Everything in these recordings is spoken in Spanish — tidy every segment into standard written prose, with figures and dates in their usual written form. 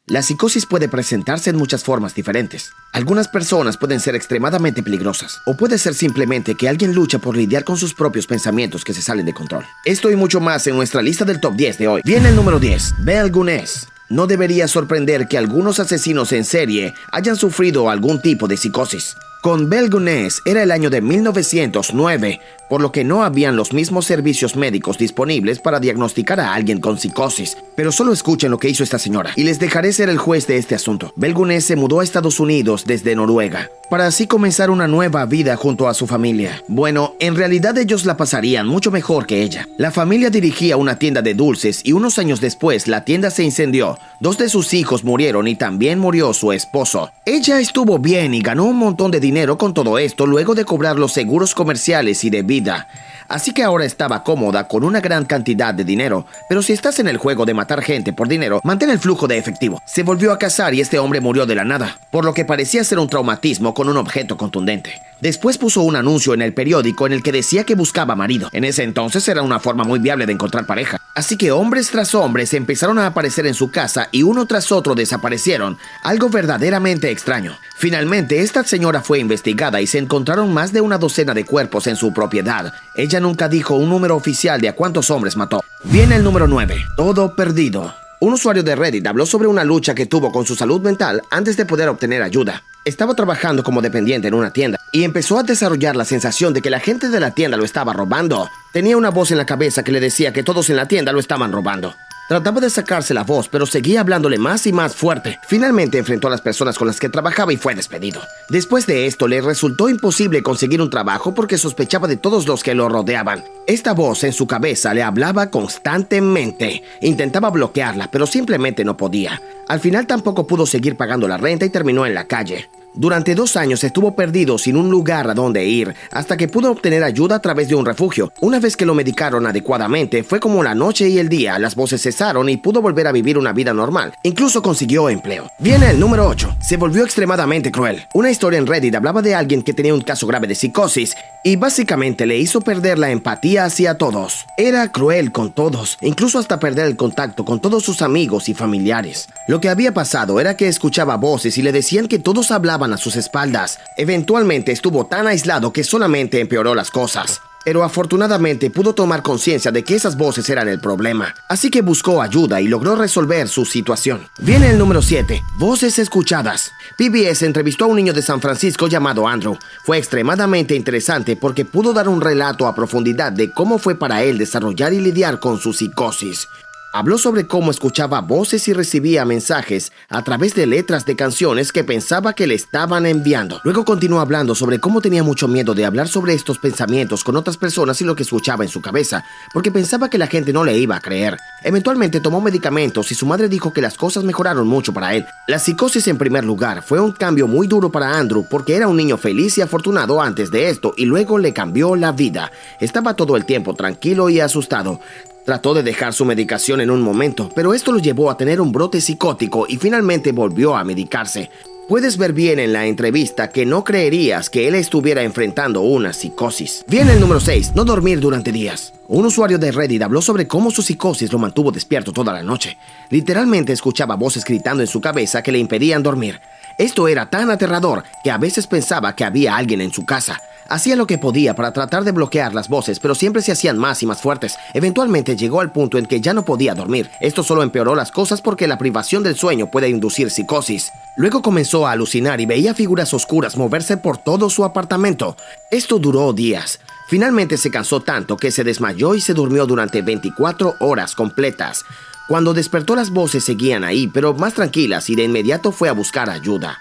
La psicosis puede presentarse en muchas formas diferentes. Algunas personas pueden ser extremadamente peligrosas, o puede ser simplemente que alguien lucha por lidiar con sus propios pensamientos que se salen de control. Esto y mucho más en nuestra lista del top 10 de hoy. Viene el número 10, Belle Gunness. No debería sorprender que algunos asesinos en serie hayan sufrido algún tipo de psicosis. Con Belle Gunness era el año de 1909, por lo que no habían los mismos servicios médicos disponibles para diagnosticar a alguien con psicosis. Pero solo escuchen lo que hizo esta señora, y les dejaré ser el juez de este asunto. Belle Gunness se mudó a Estados Unidos desde Noruega, para así comenzar una nueva vida junto a su familia. Bueno, en realidad ellos la pasarían mucho mejor que ella. La familia dirigía una tienda de dulces y unos años después la tienda se incendió. 2 de sus hijos murieron y también murió su esposo. Ella estuvo bien y ganó un montón de dinero con todo esto luego de cobrar los seguros comerciales y de vida. Así que ahora estaba cómoda con una gran cantidad de dinero. Pero si estás en el juego de matar gente por dinero, mantén el flujo de efectivo. Se volvió a casar y este hombre murió de la nada, por lo que parecía ser un traumatismo con un objeto contundente. Después puso un anuncio en el periódico en el que decía que buscaba marido. En ese entonces era una forma muy viable de encontrar pareja. Así que hombres tras hombres empezaron a aparecer en su casa y uno tras otro desaparecieron. Algo verdaderamente extraño. Finalmente, esta señora fue investigada y se encontraron más de una docena de cuerpos en su propiedad. Ella nunca dijo un número oficial de a cuántos hombres mató. Viene el número 9. Todo perdido. Un usuario de Reddit habló sobre una lucha que tuvo con su salud mental antes de poder obtener ayuda. Estaba trabajando como dependiente en una tienda y empezó a desarrollar la sensación de que la gente de la tienda lo estaba robando. Tenía una voz en la cabeza que le decía que todos en la tienda lo estaban robando. Trataba de sacarse la voz, pero seguía hablándole más y más fuerte. Finalmente enfrentó a las personas con las que trabajaba y fue despedido. Después de esto, le resultó imposible conseguir un trabajo porque sospechaba de todos los que lo rodeaban. Esta voz en su cabeza le hablaba constantemente. Intentaba bloquearla, pero simplemente no podía. Al final tampoco pudo seguir pagando la renta y terminó en la calle. Durante 2 años estuvo perdido sin un lugar a donde ir, hasta que pudo obtener ayuda a través de un refugio. Una vez que lo medicaron adecuadamente, fue como la noche y el día, las voces cesaron y pudo volver a vivir una vida normal. Incluso consiguió empleo. Viene el número 8. Se volvió extremadamente cruel. Una historia en Reddit hablaba de alguien que tenía un caso grave de psicosis y básicamente le hizo perder la empatía hacia todos. Era cruel con todos, incluso hasta perder el contacto con todos sus amigos y familiares. Lo que había pasado era que escuchaba voces y le decían que todos hablaban a sus espaldas. Eventualmente estuvo tan aislado que solamente empeoró las cosas. Pero afortunadamente pudo tomar conciencia de que esas voces eran el problema. Así que buscó ayuda y logró resolver su situación. Viene el número 7. Voces escuchadas. PBS entrevistó a un niño de San Francisco llamado Andrew. Fue extremadamente interesante porque pudo dar un relato a profundidad de cómo fue para él desarrollar y lidiar con su psicosis. Habló sobre cómo escuchaba voces y recibía mensajes a través de letras de canciones que pensaba que le estaban enviando. Luego continuó hablando sobre cómo tenía mucho miedo de hablar sobre estos pensamientos con otras personas y lo que escuchaba en su cabeza, porque pensaba que la gente no le iba a creer. Eventualmente tomó medicamentos y su madre dijo que las cosas mejoraron mucho para él. La psicosis en primer lugar fue un cambio muy duro para Andrew porque era un niño feliz y afortunado antes de esto y luego le cambió la vida. Estaba todo el tiempo tranquilo y asustado. Trató de dejar su medicación en un momento, pero esto lo llevó a tener un brote psicótico y finalmente volvió a medicarse. Puedes ver bien en la entrevista que no creerías que él estuviera enfrentando una psicosis. Viene el número 6, no dormir durante días. Un usuario de Reddit habló sobre cómo su psicosis lo mantuvo despierto toda la noche. Literalmente escuchaba voces gritando en su cabeza que le impedían dormir. Esto era tan aterrador que a veces pensaba que había alguien en su casa. Hacía lo que podía para tratar de bloquear las voces, pero siempre se hacían más y más fuertes. Eventualmente llegó al punto en que ya no podía dormir. Esto solo empeoró las cosas porque la privación del sueño puede inducir psicosis. Luego comenzó a alucinar y veía figuras oscuras moverse por todo su apartamento. Esto duró días. Finalmente se cansó tanto que se desmayó y se durmió durante 24 horas completas. Cuando despertó, las voces seguían ahí, pero más tranquilas, y de inmediato fue a buscar ayuda.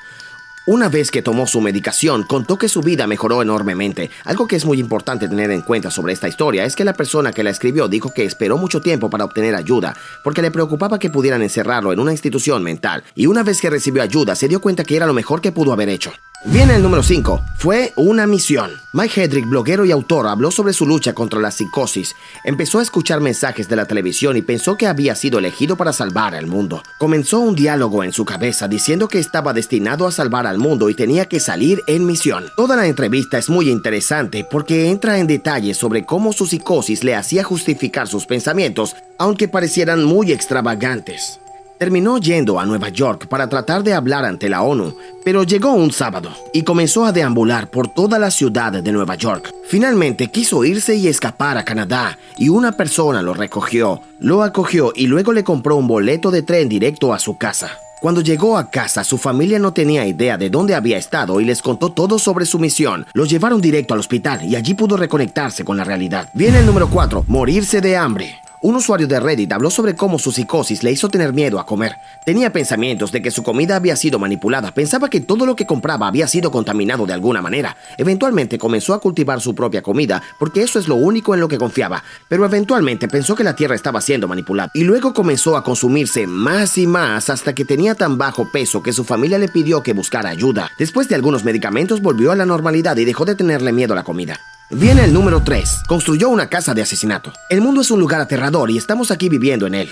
Una vez que tomó su medicación, contó que su vida mejoró enormemente. Algo que es muy importante tener en cuenta sobre esta historia es que la persona que la escribió dijo que esperó mucho tiempo para obtener ayuda, porque le preocupaba que pudieran encerrarlo en una institución mental. Y una vez que recibió ayuda, se dio cuenta que era lo mejor que pudo haber hecho. Viene el número 5. Fue una misión. Mike Hedrick, bloguero y autor, habló sobre su lucha contra la psicosis. Empezó a escuchar mensajes de la televisión y pensó que había sido elegido para salvar al mundo. Comenzó un diálogo en su cabeza diciendo que estaba destinado a salvar al mundo y tenía que salir en misión. Toda la entrevista es muy interesante porque entra en detalles sobre cómo su psicosis le hacía justificar sus pensamientos, aunque parecieran muy extravagantes. Terminó yendo a Nueva York para tratar de hablar ante la ONU, pero llegó un sábado y comenzó a deambular por toda la ciudad de Nueva York. Finalmente quiso irse y escapar a Canadá, y una persona lo recogió, lo acogió y luego le compró un boleto de tren directo a su casa. Cuando llegó a casa, su familia no tenía idea de dónde había estado y les contó todo sobre su misión. Lo llevaron directo al hospital y allí pudo reconectarse con la realidad. Viene el número 4, morirse de hambre. Un usuario de Reddit habló sobre cómo su psicosis le hizo tener miedo a comer. Tenía pensamientos de que su comida había sido manipulada. Pensaba que todo lo que compraba había sido contaminado de alguna manera. Eventualmente comenzó a cultivar su propia comida porque eso es lo único en lo que confiaba. Pero eventualmente pensó que la tierra estaba siendo manipulada. Y luego comenzó a consumirse más y más hasta que tenía tan bajo peso que su familia le pidió que buscara ayuda. Después de algunos medicamentos volvió a la normalidad y dejó de tenerle miedo a la comida. Viene el número 3. Construyó una casa de asesinato. El mundo es un lugar aterrador y estamos aquí viviendo en él.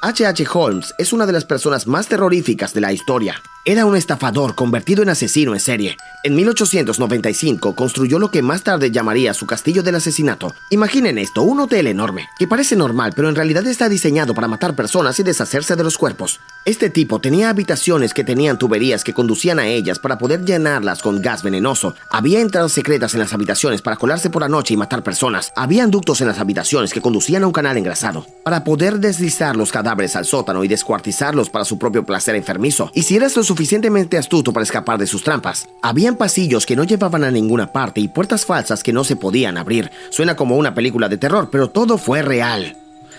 H.H. Holmes es una de las personas más terroríficas de la historia. Era un estafador convertido en asesino en serie. En 1895 construyó lo que más tarde llamaría su castillo del asesinato. Imaginen esto, un hotel enorme, que parece normal, pero en realidad está diseñado para matar personas y deshacerse de los cuerpos. Este tipo tenía habitaciones que tenían tuberías que conducían a ellas para poder llenarlas con gas venenoso. Había entradas secretas en las habitaciones para colarse por la noche y matar personas. Habían ductos en las habitaciones que conducían a un canal engrasado para poder deslizar los cadáveres al sótano y descuartizarlos para su propio placer enfermizo. Y si eras lo suficientemente astuto para escapar de sus trampas, habían pasillos que no llevaban a ninguna parte y puertas falsas que no se podían abrir. Suena como una película de terror, pero todo fue real.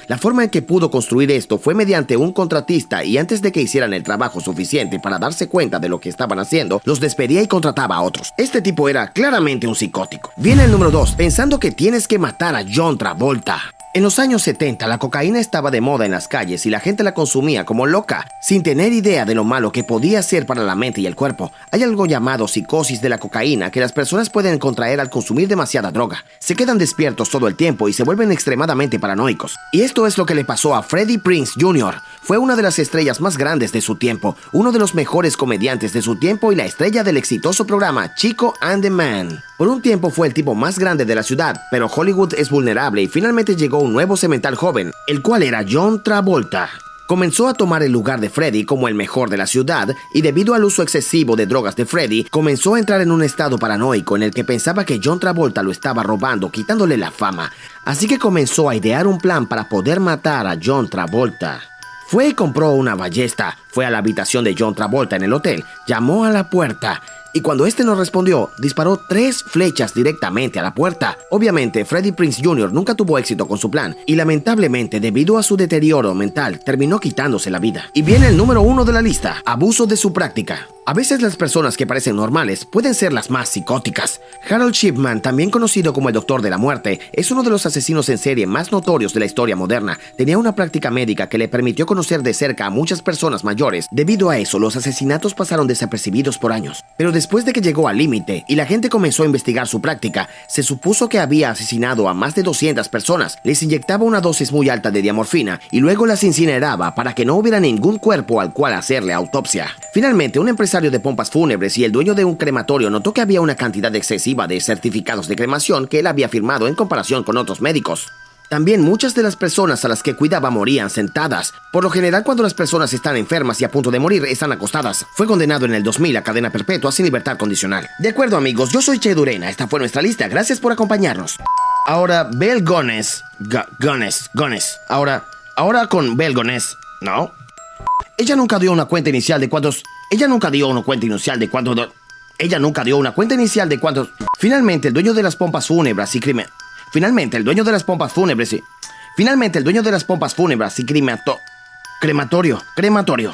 La forma en que pudo construir esto fue mediante un contratista y antes de que hicieran el trabajo suficiente para darse cuenta de lo que estaban haciendo, los despedía y contrataba a otros. Este tipo era claramente un psicótico. Viene el número 2, pensando que tienes que matar a John Travolta. En los años 70, la cocaína estaba de moda en las calles y la gente la consumía como loca, sin tener idea de lo malo que podía ser para la mente y el cuerpo. Hay algo llamado psicosis de la cocaína que las personas pueden contraer al consumir demasiada droga. Se quedan despiertos todo el tiempo y se vuelven extremadamente paranoicos. Y esto es lo que le pasó a Freddie Prinze Jr. Fue una de las estrellas más grandes de su tiempo, uno de los mejores comediantes de su tiempo y la estrella del exitoso programa Chico and the Man. Por un tiempo fue el tipo más grande de la ciudad, pero Hollywood es vulnerable y finalmente llegó un nuevo semental joven, el cual era John Travolta. Comenzó a tomar el lugar de Freddie como el mejor de la ciudad y debido al uso excesivo de drogas de Freddie, comenzó a entrar en un estado paranoico en el que pensaba que John Travolta lo estaba robando, quitándole la fama. Así que comenzó a idear un plan para poder matar a John Travolta. Fue y compró una ballesta, fue a la habitación de John Travolta en el hotel, llamó a la puerta y cuando este no respondió, disparó 3 flechas directamente a la puerta. Obviamente, Freddie Prinze Jr. nunca tuvo éxito con su plan y lamentablemente, debido a su deterioro mental, terminó quitándose la vida. Y viene el número 1 de la lista, abuso de su práctica. A veces las personas que parecen normales pueden ser las más psicóticas. Harold Shipman, también conocido como el Doctor de la Muerte, es uno de los asesinos en serie más notorios de la historia moderna. Tenía una práctica médica que le permitió conocer de cerca a muchas personas mayores. Debido a eso, los asesinatos pasaron desapercibidos por años. Pero después de que llegó al límite y la gente comenzó a investigar su práctica, se supuso que había asesinado a más de 200 personas. Les inyectaba una dosis muy alta de diamorfina y luego las incineraba para que no hubiera ningún cuerpo al cual hacerle autopsia. Finalmente, un empresario de pompas fúnebres y el dueño de un crematorio notó que había una cantidad excesiva de certificados de cremación que él había firmado en comparación con otros médicos. También muchas de las personas a las que cuidaba morían sentadas. Por lo general, cuando las personas están enfermas y a punto de morir, están acostadas. Fue condenado en el 2000 a cadena perpetua sin libertad condicional. De acuerdo, amigos, yo soy Che Durena. Esta fue nuestra lista. Gracias por acompañarnos. Ahora, Belle Gones. Ahora con Belle Gones. ¿No? Ella nunca dio una cuenta inicial de cuántos... Finalmente, el dueño de las pompas fúnebres y crematorio.